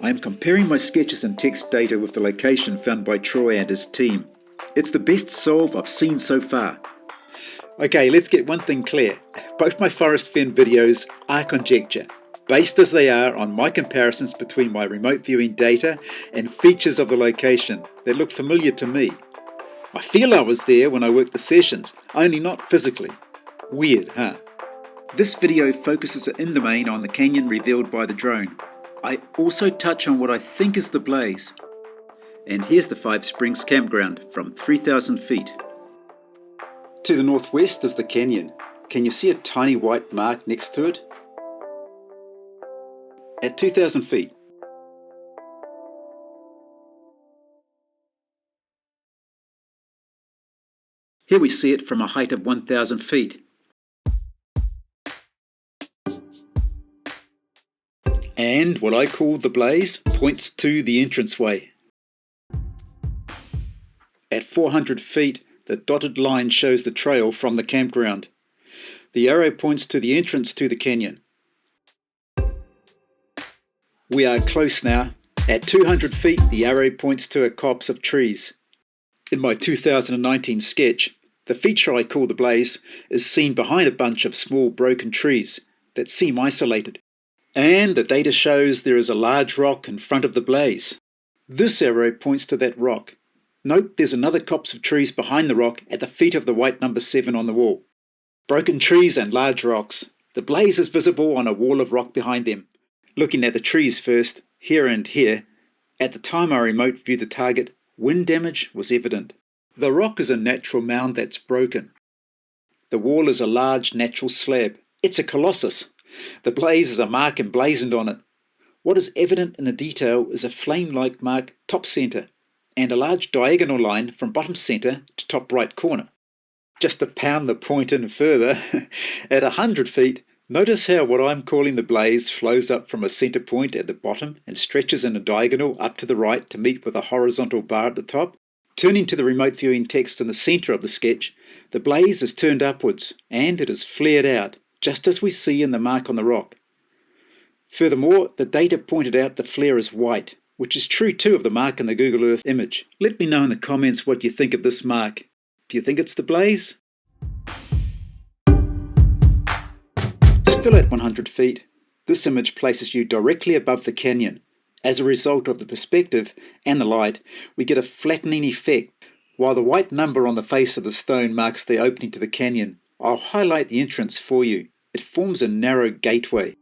I am comparing my sketches and text data with the location found by Troy and his team. It's the best solve I've seen so far. Okay, let's get one thing clear. Both my Forrest Fenn videos are conjecture, based as they are on my comparisons between my remote viewing data and features of the location that look familiar to me. I feel I was there when I worked the sessions, only not physically. Weird, huh? This video focuses in the main on the canyon revealed by the drone. I also touch on what I think is the blaze. And here's the Five Springs campground from 3,000 feet. To the northwest is the canyon. Can you see a tiny white mark next to it? At 2,000 feet. Here we see it from a height of 1,000 feet. And what I call the blaze points to the entranceway. At 400 feet, the dotted line shows the trail from the campground. The arrow points to the entrance to the canyon. We are close now. At 200 feet, the arrow points to a copse of trees. In my 2019 sketch, the feature I call the blaze is seen behind a bunch of small broken trees that seem isolated. And the data shows there is a large rock in front of the blaze. This arrow points to that rock. Note there's another copse of trees behind the rock at the feet of the white number 7 on the wall. Broken trees and large rocks. The blaze is visible on a wall of rock behind them. Looking at the trees first, here and here, at the time I remote viewed the target, wind damage was evident. The rock is a natural mound that's broken. The wall is a large natural slab. It's a colossus. The blaze is a mark emblazoned on it. What is evident in the detail is a flame-like mark top centre and a large diagonal line from bottom centre to top right corner. Just to pound the point in further, at 100 feet, notice how what I'm calling the blaze flows up from a centre point at the bottom and stretches in a diagonal up to the right to meet with a horizontal bar at the top. Turning to the remote viewing text in the centre of the sketch, the blaze is turned upwards and it is flared out, just as we see in the mark on the rock. Furthermore, the data pointed out the flare is white, which is true too of the mark in the Google Earth image. Let me know in the comments what you think of this mark. Do you think it's the blaze? Still at 100 feet, this image places you directly above the canyon. As a result of the perspective and the light, we get a flattening effect. While the white number on the face of the stone marks the opening to the canyon, I'll highlight the entrance for you. It forms a narrow gateway.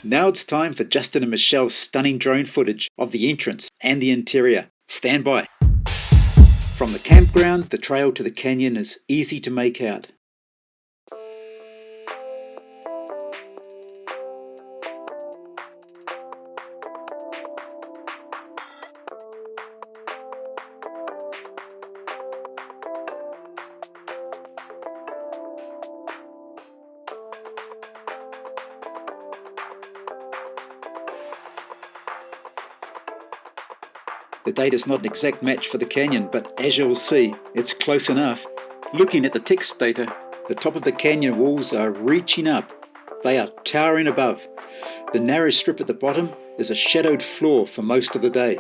Now it's time for Justin and Michelle's stunning drone footage of the entrance and the interior. Stand by. From the campground, the trail to the canyon is easy to make out. The data is not an exact match for the canyon, but as you'll see, it's close enough. Looking at the text data, the top of the canyon walls are reaching up. They are towering above. The narrow strip at the bottom is a shadowed floor for most of the day.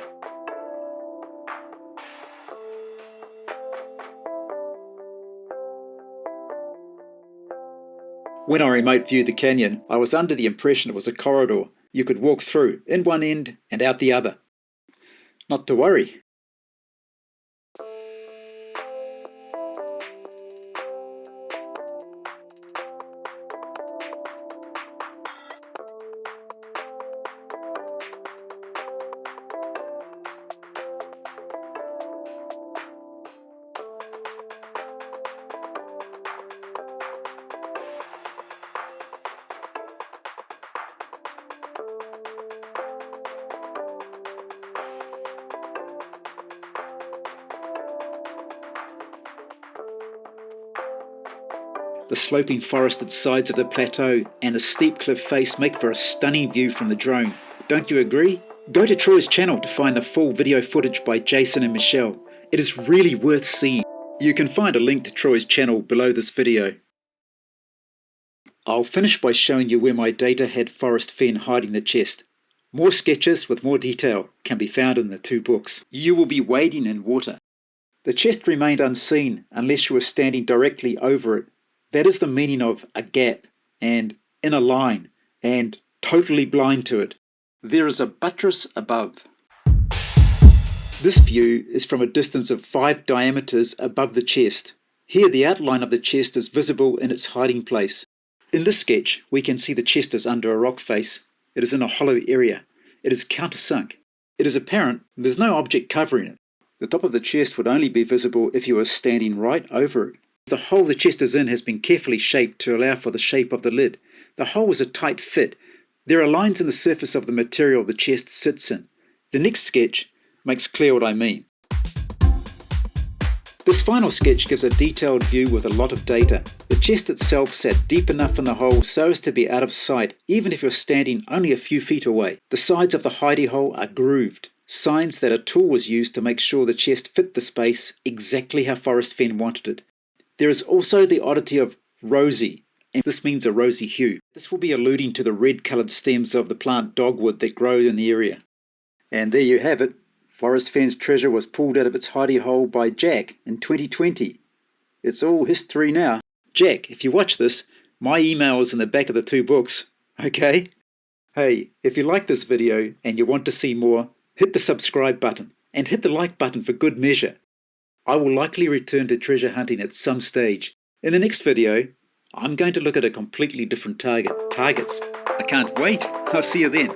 When I remote viewed the canyon, I was under the impression it was a corridor you could walk through, in one end and out the other. Not to worry. The sloping forested sides of the plateau and the steep cliff face make for a stunning view from the drone. Don't you agree? Go to Troy's channel to find the full video footage by Jason and Michelle. It is really worth seeing. You can find a link to Troy's channel below this video. I'll finish by showing you where my data had Forrest Fenn hiding the chest. More sketches with more detail can be found in the two books. You will be wading in water. The chest remained unseen unless you were standing directly over it. That is the meaning of a gap, and in a line, and totally blind to it. There is a buttress above. This view is from a distance of 5 diameters above the chest. Here the outline of the chest is visible in its hiding place. In this sketch, we can see the chest is under a rock face. It is in a hollow area. It is countersunk. It is apparent there's no object covering it. The top of the chest would only be visible if you were standing right over it. The hole the chest is in has been carefully shaped to allow for the shape of the lid. The hole is a tight fit. There are lines in the surface of the material the chest sits in. The next sketch makes clear what I mean. This final sketch gives a detailed view with a lot of data. The chest itself sat deep enough in the hole so as to be out of sight, even if you're standing only a few feet away. The sides of the hidey-hole are grooved, signs that a tool was used to make sure the chest fit the space exactly how Forrest Fenn wanted it. There is also the oddity of rosy, and this means a rosy hue. This will be alluding to the red-coloured stems of the plant dogwood that grow in the area. And there you have it. Forrest Fenn's treasure was pulled out of its hidey-hole by Jack in 2020. It's all history now. Jack, if you watch this, my email is in the back of the two books, okay? Hey, if you like this video and you want to see more, hit the subscribe button and hit the like button for good measure. I will likely return to treasure hunting at some stage. In the next video, I'm going to look at a completely different targets. I can't wait. I'll see you then.